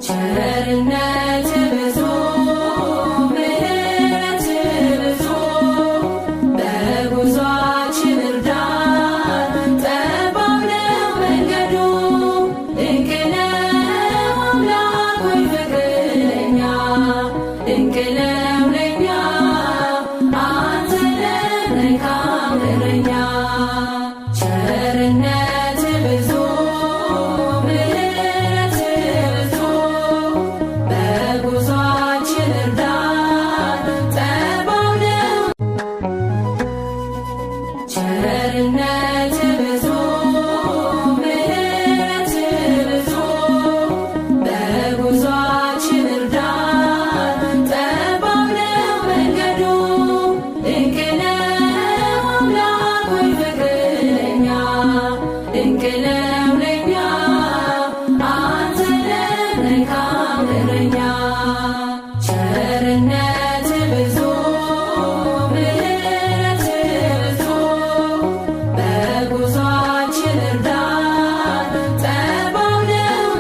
ቸርነት ብዙ ምሕረት ብዙ በጉዟችን እርዳን ጠባብ ነው መንገዱ ድንቅ ነው አምላክ ሆይ ፍቅር ለኛ ድንቅ ነው ለኛ አንተ ነህ ካምረኛ ቸርነት ብዙ ምሕረት ብዙ በጉዟችን እርዳን ጠባብ ነው ቸርነት ብዙ ምሕረት ብዙ በጉዟችን እርዳን ጠባብ ነው መንገዱ ድንቅ ነው አምላክ ሆይ ፍቅር ለኛ ድንቅ ነው ለኛ አንተ ነህ ካምረኛ ቸርነት